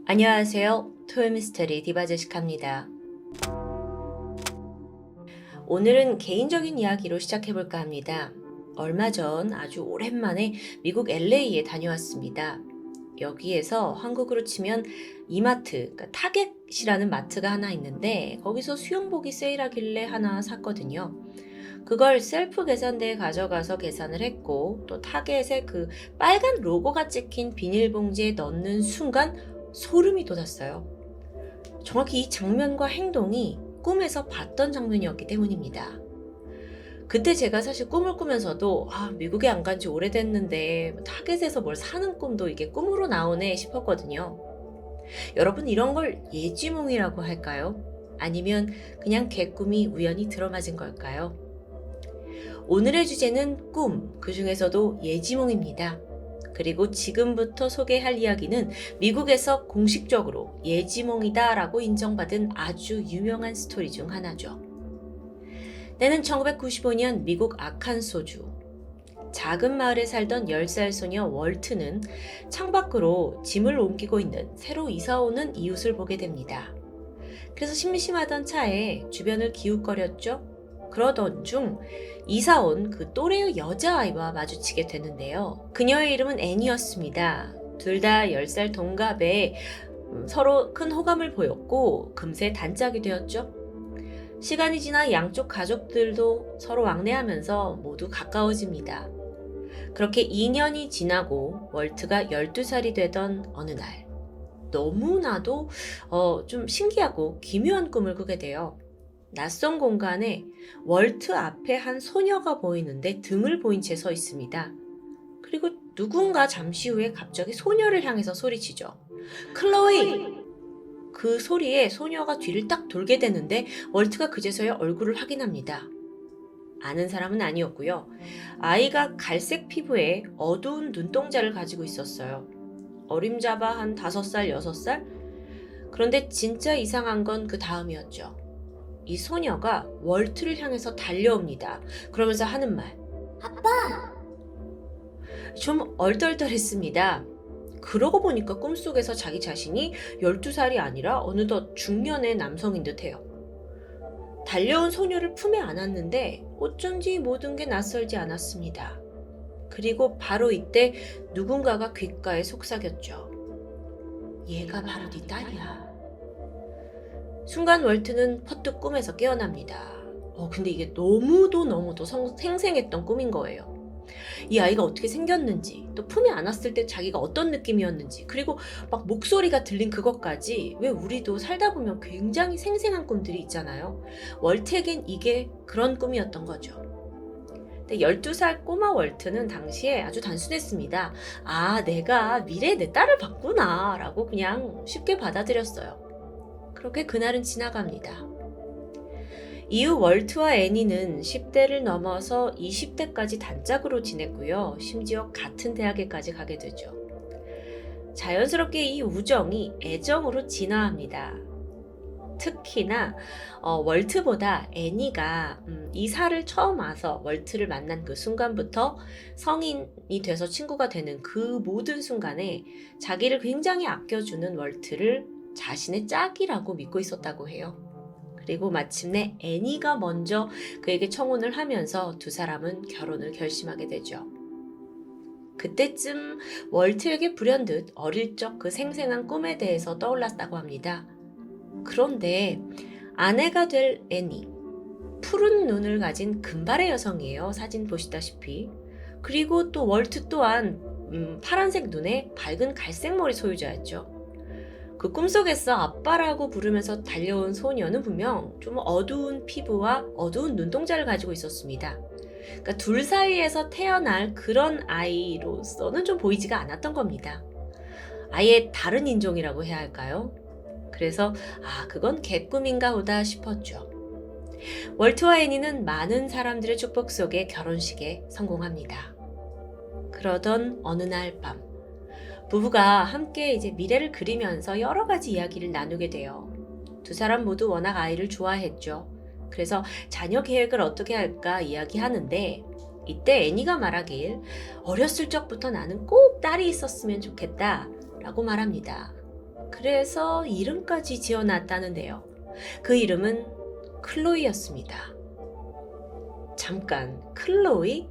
안녕하세요. 토요미스터리 디바제시카입니다. 오늘은 개인적인 이야기로 시작해볼까 합니다. 얼마 전 아주 오랜만에 미국 LA에 다녀왔습니다. 여기에서 한국으로 치면 이마트, 그러니까 타겟이라는 마트가 하나 있는데 거기서 수영복이 세일하길래 하나 샀거든요. 그걸 셀프 계산대에 가져가서 계산을 했고 또 타겟에 그 빨간 로고가 찍힌 비닐봉지에 넣는 순간 소름이 돋았어요. 정확히 이 장면과 행동이 꿈에서 봤던 장면이었기 때문입니다. 그때 제가 사실 꿈을 꾸면서도 미국에 안 간지 오래됐는데 타겟에서 뭘 사는 꿈도 이게 꿈으로 나오네 싶었거든요. 여러분 이런 걸 예지몽이라고 할까요? 아니면 그냥 개꿈이 우연히 들어맞은 걸까요? 오늘의 주제는 꿈, 그 중에서도 예지몽입니다. 그리고 지금부터 소개할 이야기는 미국에서 공식적으로 예지몽이다 라고 인정받은 아주 유명한 스토리 중 하나죠. 때는 1995년 미국 아칸소주. 작은 마을에 살던 10살 소녀 월트는 창밖으로 짐을 옮기고 있는 새로 이사오는 이웃을 보게 됩니다. 그래서 심심하던 차에 주변을 기웃거렸죠. 그러던 중 이사 온 그 또래의 여자아이와 마주치게 되는데요. 그녀의 이름은 애니였습니다. 둘 다 10살 동갑에 서로 큰 호감을 보였고 금세 단짝이 되었죠. 시간이 지나 양쪽 가족들도 서로 왕래하면서 모두 가까워집니다. 그렇게 2년이 지나고 월트가 12살이 되던 어느 날 너무나도 좀 신기하고 기묘한 꿈을 꾸게 돼요. 낯선 공간에 월트 앞에 한 소녀가 보이는데 등을 보인 채 서 있습니다. 그리고 누군가 잠시 후에 갑자기 소녀를 향해서 소리치죠. 클로이! 그 소리에 소녀가 뒤를 딱 돌게 되는데 월트가 그제서야 얼굴을 확인합니다. 아는 사람은 아니었고요. 아이가 갈색 피부에 어두운 눈동자를 가지고 있었어요. 어림잡아 한 5살, 6살? 그런데 진짜 이상한 건 그 다음이었죠. 이 소녀가 월트를 향해서 달려옵니다. 그러면서 하는 말. 아빠! 좀 얼떨떨했습니다. 그러고 보니까 꿈속에서 자기 자신이 12살이 아니라 어느덧 중년의 남성인 듯해요. 달려온 소녀를 품에 안았는데 어쩐지 모든 게 낯설지 않았습니다. 그리고 바로 이때 누군가가 귓가에 속삭였죠. 얘가 바로 네 딸이야. 순간 월트는 퍼뜩 꿈에서 깨어납니다. 근데 이게 너무도 생생했던 꿈인 거예요. 이 아이가 어떻게 생겼는지, 또 품에 안았을 때 자기가 어떤 느낌이었는지, 그리고 막 목소리가 들린 그것까지 왜 우리도 살다 보면 굉장히 생생한 꿈들이 있잖아요. 월트에겐 이게 그런 꿈이었던 거죠. 근데 12살 꼬마 월트는 당시에 아주 단순했습니다. 내가 미래에 내 딸을 봤구나 라고 그냥 쉽게 받아들였어요. 그렇게 그날은 지나갑니다. 이후 월트와 애니는 10대를 넘어서 20대까지 단짝으로 지냈고요. 심지어 같은 대학에까지 가게 되죠. 자연스럽게 이 우정이 애정으로 진화합니다. 특히나 월트보다 애니가 이사를 처음 와서 월트를 만난 그 순간부터 성인이 돼서 친구가 되는 그 모든 순간에 자기를 굉장히 아껴주는 월트를 자신의 짝이라고 믿고 있었다고 해요. 그리고 마침내 애니가 먼저 그에게 청혼을 하면서 두 사람은 결혼을 결심하게 되죠. 그때쯤 월트에게 불현듯 어릴 적 그 생생한 꿈에 대해서 떠올랐다고 합니다. 그런데 아내가 될 애니, 푸른 눈을 가진 금발의 여성이에요. 사진 보시다시피. 그리고 또 월트 또한 파란색 눈에 밝은 갈색 머리 소유자였죠. 그 꿈속에서 아빠라고 부르면서 달려온 소녀는 분명 좀 어두운 피부와 어두운 눈동자를 가지고 있었습니다. 그러니까 둘 사이에서 태어날 그런 아이로서는 좀 보이지가 않았던 겁니다. 아예 다른 인종이라고 해야 할까요? 그래서 그건 개꿈인가 보다 싶었죠. 월트와 애니는 많은 사람들의 축복 속에 결혼식에 성공합니다. 그러던 어느 날 밤 부부가 함께 이제 미래를 그리면서 여러 가지 이야기를 나누게 돼요. 두 사람 모두 워낙 아이를 좋아했죠. 그래서 자녀 계획을 어떻게 할까 이야기하는데 이때 애니가 말하길 어렸을 적부터 나는 꼭 딸이 있었으면 좋겠다 라고 말합니다. 그래서 이름까지 지어놨다는데요. 그 이름은 클로이였습니다. 잠깐, 클로이?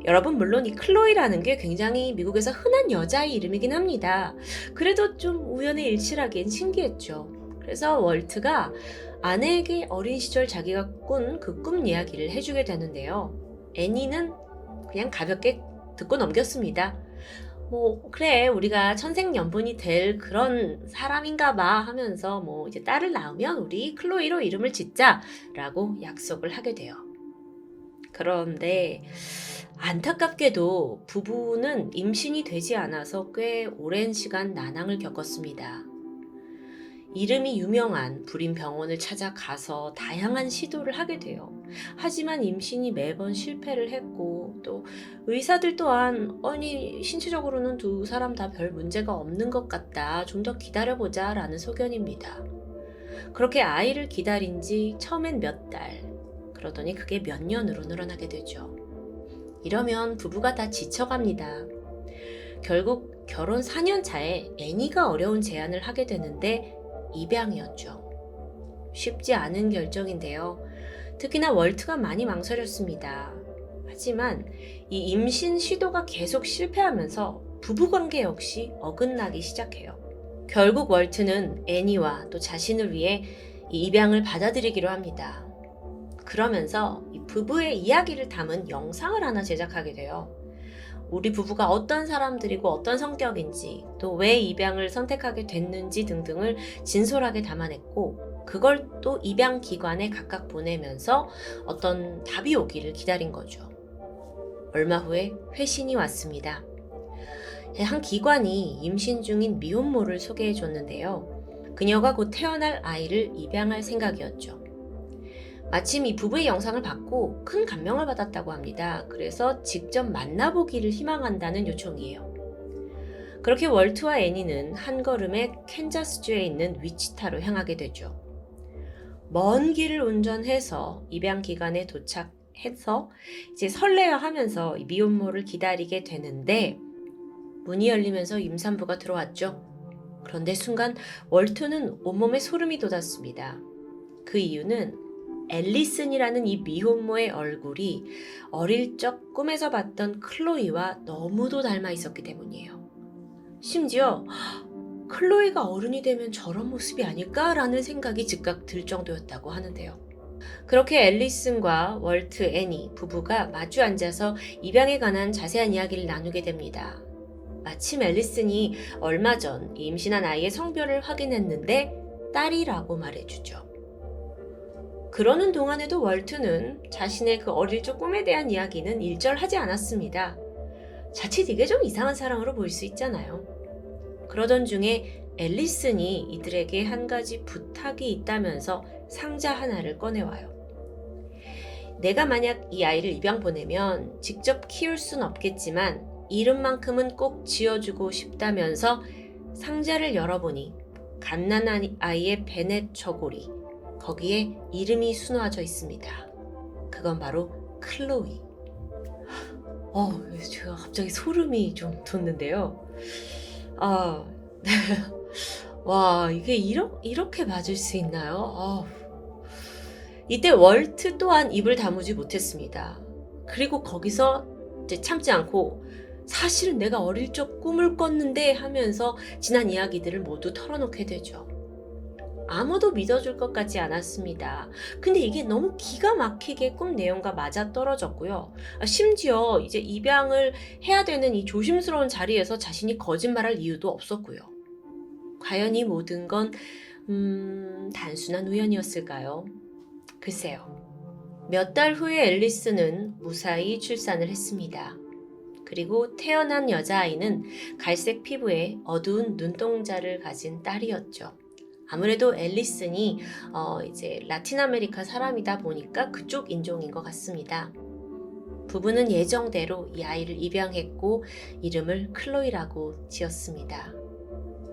여러분, 물론 이 클로이라는 게 굉장히 미국에서 흔한 여자의 이름이긴 합니다. 그래도 좀 우연의 일치라기엔 신기했죠. 그래서 월트가 아내에게 어린 시절 자기가 꾼 그 꿈 이야기를 해주게 되는데요. 애니는 그냥 가볍게 듣고 넘겼습니다. 뭐 그래, 우리가 천생연분이 될 그런 사람인가 봐 하면서 뭐 이제 딸을 낳으면 우리 클로이로 이름을 짓자라고 약속을 하게 돼요. 그런데 안타깝게도 부부는 임신이 되지 않아서 꽤 오랜 시간 난항을 겪었습니다. 이름이 유명한 불임 병원을 찾아가서 다양한 시도를 하게 돼요. 하지만 임신이 매번 실패를 했고, 또 의사들 또한 아니 신체적으로는 두 사람 다 별 문제가 없는 것 같다, 좀 더 기다려보자 라는 소견입니다. 그렇게 아이를 기다린 지 처음엔 몇 달, 그러더니 그게 몇 년으로 늘어나게 되죠. 이러면 부부가 다 지쳐갑니다. 결국 결혼 4년 차에 애니가 어려운 제안을 하게 되는데 입양이었죠. 쉽지 않은 결정인데요. 특히나 월트가 많이 망설였습니다. 하지만 이 임신 시도가 계속 실패하면서 부부관계 역시 어긋나기 시작해요. 결국 월트는 애니와 또 자신을 위해 이 입양을 받아들이기로 합니다. 그러면서 이 부부의 이야기를 담은 영상을 하나 제작하게 돼요. 우리 부부가 어떤 사람들이고 어떤 성격인지, 또 왜 입양을 선택하게 됐는지 등등을 진솔하게 담아냈고, 그걸 또 입양 기관에 각각 보내면서 어떤 답이 오기를 기다린 거죠. 얼마 후에 회신이 왔습니다. 한 기관이 임신 중인 미혼모를 소개해 줬는데요. 그녀가 곧 태어날 아이를 입양할 생각이었죠. 마침 이 부부의 영상을 받고 큰 감명을 받았다고 합니다. 그래서 직접 만나보기를 희망한다는 요청이에요. 그렇게 월트와 애니는 한 걸음에 캔자스주에 있는 위치타로 향하게 되죠. 먼 길을 운전해서 입양 기관에 도착해서 이제 설레어 하면서 이 미혼모를 기다리게 되는데, 문이 열리면서 임산부가 들어왔죠. 그런데 순간 월트는 온몸에 소름이 돋았습니다. 그 이유는 앨리슨이라는 이 미혼모의 얼굴이 어릴 적 꿈에서 봤던 클로이와 너무도 닮아 있었기 때문이에요. 심지어 클로이가 어른이 되면 저런 모습이 아닐까라는 생각이 즉각 들 정도였다고 하는데요. 그렇게 앨리슨과 월트, 애니 부부가 마주 앉아서 입양에 관한 자세한 이야기를 나누게 됩니다. 마침 앨리슨이 얼마 전 임신한 아이의 성별을 확인했는데 딸이라고 말해주죠. 그러는 동안에도 월트는 자신의 그 어릴 적 꿈에 대한 이야기는 일절하지 않았습니다. 자칫 이게 좀 이상한 사랑으로 보일 수 있잖아요. 그러던 중에 앨리슨이 이들에게 한 가지 부탁이 있다면서 상자 하나를 꺼내와요. 내가 만약 이 아이를 입양 보내면 직접 키울 순 없겠지만 이름만큼은 꼭 지어주고 싶다면서 상자를 열어보니 갓난아기 아이의 베넷 저고리, 거기에 이름이 수놓아져 있습니다. 그건 바로 클로이. 제가 갑자기 소름이 좀 돋는데요. 와, 이게 이렇게 맞을 수 있나요? 이때 월트 또한 입을 다무지 못했습니다. 그리고 거기서 이제 참지 않고 사실은 내가 어릴 적 꿈을 꿨는데 하면서 지난 이야기들을 모두 털어놓게 되죠. 아무도 믿어줄 것 같지 않았습니다. 근데 이게 너무 기가 막히게 꿈 내용과 맞아 떨어졌고요. 심지어 이제 입양을 해야 되는 이 조심스러운 자리에서 자신이 거짓말할 이유도 없었고요. 과연 이 모든 건 단순한 우연이었을까요? 글쎄요. 몇 달 후에 앨리스는 무사히 출산을 했습니다. 그리고 태어난 여자아이는 갈색 피부에 어두운 눈동자를 가진 딸이었죠. 아무래도 앨리슨이 이제 라틴 아메리카 사람이다 보니까 그쪽 인종인 것 같습니다. 부부는 예정대로 이 아이를 입양했고 이름을 클로이라고 지었습니다.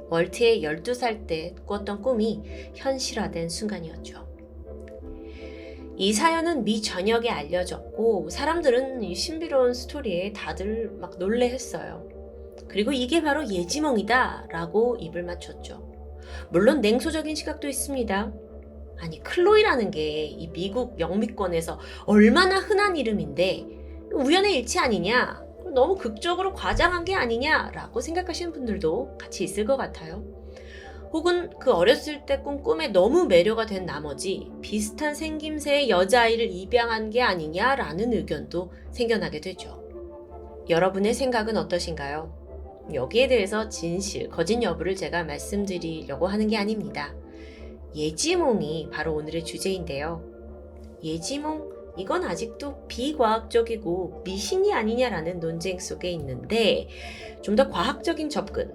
월트의 12살 때 꿨던 꿈이 현실화된 순간이었죠. 이 사연은 미 전역에 알려졌고 사람들은 이 신비로운 스토리에 다들 막 놀래했어요. 그리고 이게 바로 예지몽이다 라고 입을 맞췄죠. 물론 냉소적인 시각도 있습니다. 아니, 클로이라는 게 이 미국 영미권에서 얼마나 흔한 이름인데 우연의 일치 아니냐? 너무 극적으로 과장한 게 아니냐라고 생각하시는 분들도 같이 있을 것 같아요. 혹은 그 어렸을 때 꾼 꿈에 너무 매료가 된 나머지 비슷한 생김새의 여자아이를 입양한 게 아니냐라는 의견도 생겨나게 되죠. 여러분의 생각은 어떠신가요? 여기에 대해서 진실, 거짓 여부를 제가 말씀드리려고 하는 게 아닙니다. 예지몽이 바로 오늘의 주제인데요. 예지몽, 이건 아직도 비과학적이고 미신이 아니냐라는 논쟁 속에 있는데 좀 더 과학적인 접근,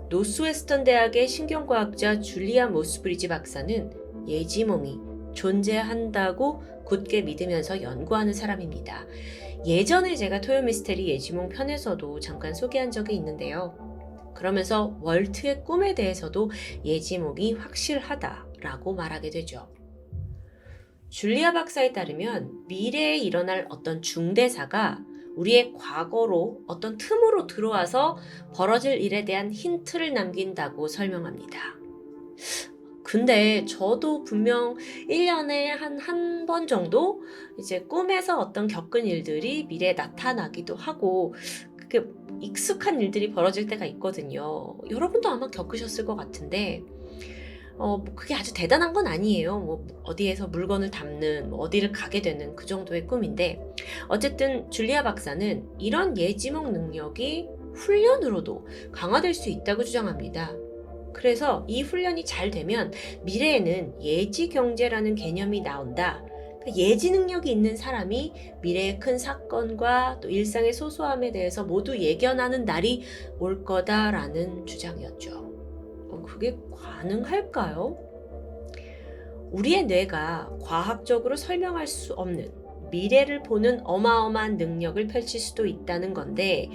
노스웨스턴 대학의 신경과학자 줄리아 모스브리지 박사는 예지몽이 존재한다고 굳게 믿으면서 연구하는 사람입니다. 예전에 제가 토요미스테리 예지몽 편에서도 잠깐 소개한 적이 있는데요. 그러면서 월트의 꿈에 대해서도 예지몽이 확실하다라고 말하게 되죠. 줄리아 박사에 따르면 미래에 일어날 어떤 중대사가 우리의 과거로 어떤 틈으로 들어와서 벌어질 일에 대한 힌트를 남긴다고 설명합니다. 근데 저도 분명 1년에 한 번 정도 이제 꿈에서 어떤 겪은 일들이 미래에 나타나기도 하고 그게 익숙한 일들이 벌어질 때가 있거든요. 여러분도 아마 겪으셨을 것 같은데 그게 아주 대단한 건 아니에요. 어디에서 물건을 담는, 어디를 가게 되는 그 정도의 꿈인데, 어쨌든 줄리아 박사는 이런 예지몽 능력이 훈련으로도 강화될 수 있다고 주장합니다. 그래서 이 훈련이 잘 되면 미래에는 예지 경제라는 개념이 나온다. 예지 능력이 있는 사람이 미래의 큰 사건과 또 일상의 소소함에 대해서 모두 예견하는 날이 올 거다라는 주장이었죠. 그게 가능할까요? 우리의 뇌가 과학적으로 설명할 수 없는 미래를 보는 어마어마한 능력을 펼칠 수도 있다는 건데,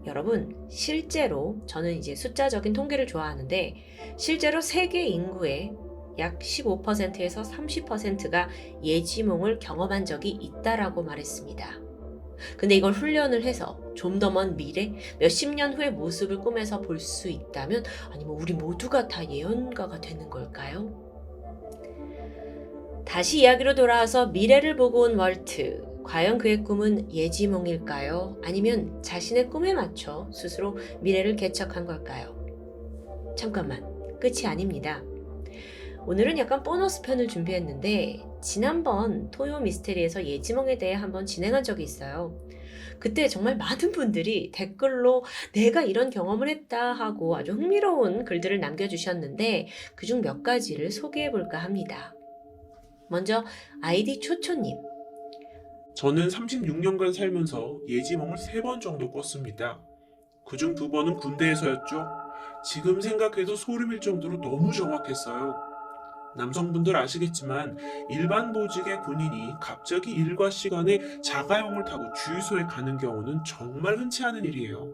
여러분, 실제로 저는 이제 숫자적인 통계를 좋아하는데, 실제로 세계 인구의 약 15%에서 30%가 예지몽을 경험한 적이 있다라고 말했습니다. 근데 이걸 훈련을 해서 좀 더 먼 미래, 몇십 년 후의 모습을 꿈에서 볼 수 있다면, 아니면 우리 모두가 다 예언가가 되는 걸까요? 다시 이야기로 돌아와서 미래를 보고 온 월트. 과연 그의 꿈은 예지몽일까요? 아니면 자신의 꿈에 맞춰 스스로 미래를 개척한 걸까요? 잠깐만, 끝이 아닙니다. 오늘은 약간 보너스 편을 준비했는데 지난번 토요 미스테리에서 예지몽에 대해 한번 진행한 적이 있어요. 그때 정말 많은 분들이 댓글로 내가 이런 경험을 했다 하고 아주 흥미로운 글들을 남겨주셨는데 그중 몇 가지를 소개해 볼까 합니다. 먼저 아이디 초초님. 저는 36년간 살면서 예지몽을 3번 정도 꿨습니다. 그중 2번은 군대에서였죠. 지금 생각해도 소름일 정도로 너무 정확했어요. 남성분들 아시겠지만 일반 보직의 군인이 갑자기 일과 시간에 자가용을 타고 주유소에 가는 경우는 정말 흔치 않은 일이에요.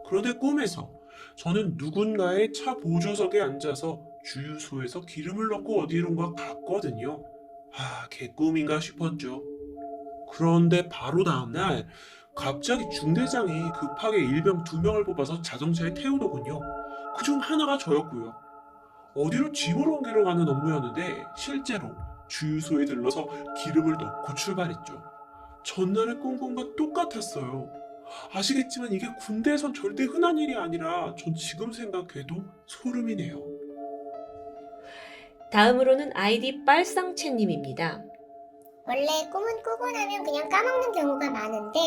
그런데 꿈에서 저는 누군가의 차 보조석에 앉아서 주유소에서 기름을 넣고 어디론가 갔거든요. 개꿈인가 싶었죠. 그런데 바로 다음날 갑자기 중대장이 급하게 일병 2명을 뽑아서 자동차에 태우더군요. 그중 하나가 저였고요. 어디로 짐을 옮기러 가는 업무였는데 실제로 주유소에 들러서 기름을 넣고 출발했죠. 전날의 꿈과 똑같았어요. 아시겠지만 이게 군대에선 절대 흔한 일이 아니라 전 지금 생각해도 소름이네요. 다음으로는 아이디 빨상채님입니다. 원래 꿈은 꾸고 나면 그냥 까먹는 경우가 많은데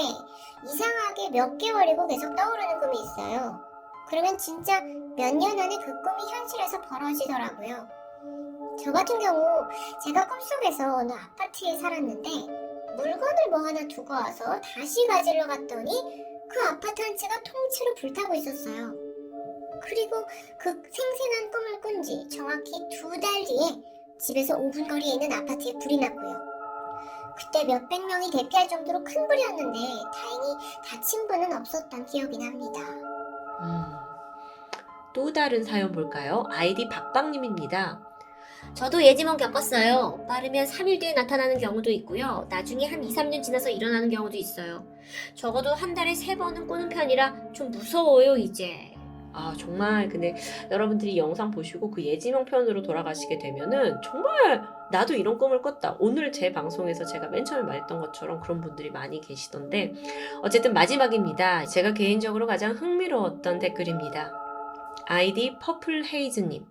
이상하게 몇 개월이고 계속 떠오르는 꿈이 있어요. 그러면 진짜 몇 년 안에 그 꿈이 현실에서 벌어지더라고요. 저 같은 경우 제가 꿈속에서 어느 아파트에 살았는데 물건을 뭐 하나 두고 와서 다시 가지러 갔더니 그 아파트 한 채가 통째로 불타고 있었어요. 그리고 그 생생한 꿈을 꾼 지 정확히 2달 뒤에 집에서 5분 거리에 있는 아파트에 불이 났고요. 그때 몇백 명이 대피할 정도로 큰 불이었는데 다행히 다친 분은 없었던 기억이 납니다. 또 다른 사연 볼까요? 아이디 박박님입니다. 저도 예지몽 겪었어요. 빠르면 3일 뒤에 나타나는 경우도 있고요. 나중에 한 2, 3년 지나서 일어나는 경우도 있어요. 적어도 한 달에 3번은 꾸는 편이라 좀 무서워요, 이제. 정말 근데 여러분들이 영상 보시고 그 예지몽 편으로 돌아가시게 되면은 정말 나도 이런 꿈을 꿨다. 오늘 제 방송에서 제가 맨 처음에 말했던 것처럼 그런 분들이 많이 계시던데 어쨌든 마지막입니다. 제가 개인적으로 가장 흥미로웠던 댓글입니다. 아이디 퍼플헤이즈님.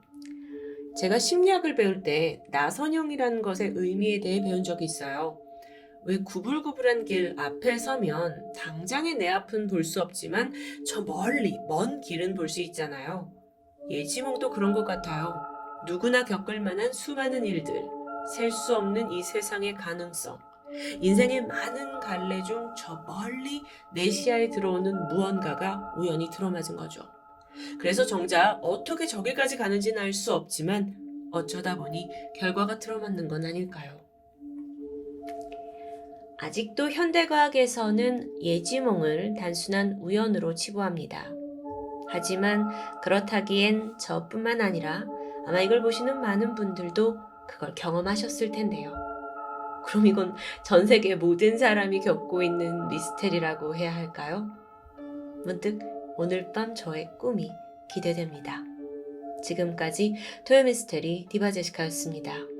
제가 심리학을 배울 때 나선형이라는 것의 의미에 대해 배운 적이 있어요. 왜 구불구불한 길 앞에 서면 당장의 내 앞은 볼 수 없지만 저 멀리 먼 길은 볼 수 있잖아요. 예지몽도 그런 것 같아요. 누구나 겪을 만한 수많은 일들, 셀 수 없는 이 세상의 가능성, 인생의 많은 갈래 중 저 멀리 내 시야에 들어오는 무언가가 우연히 들어맞은 거죠. 그래서 정작 어떻게 저기까지 가는지는 알 수 없지만 어쩌다 보니 결과가 들어맞는 건 아닐까요? 아직도 현대과학에서는 예지몽을 단순한 우연으로 치부합니다. 하지만 그렇다기엔 저뿐만 아니라 아마 이걸 보시는 많은 분들도 그걸 경험하셨을 텐데요. 그럼 이건 전 세계 모든 사람이 겪고 있는 미스테리라고 해야 할까요? 문득 오늘 밤 저의 꿈이 기대됩니다. 지금까지 토요미스테리 디바제시카였습니다.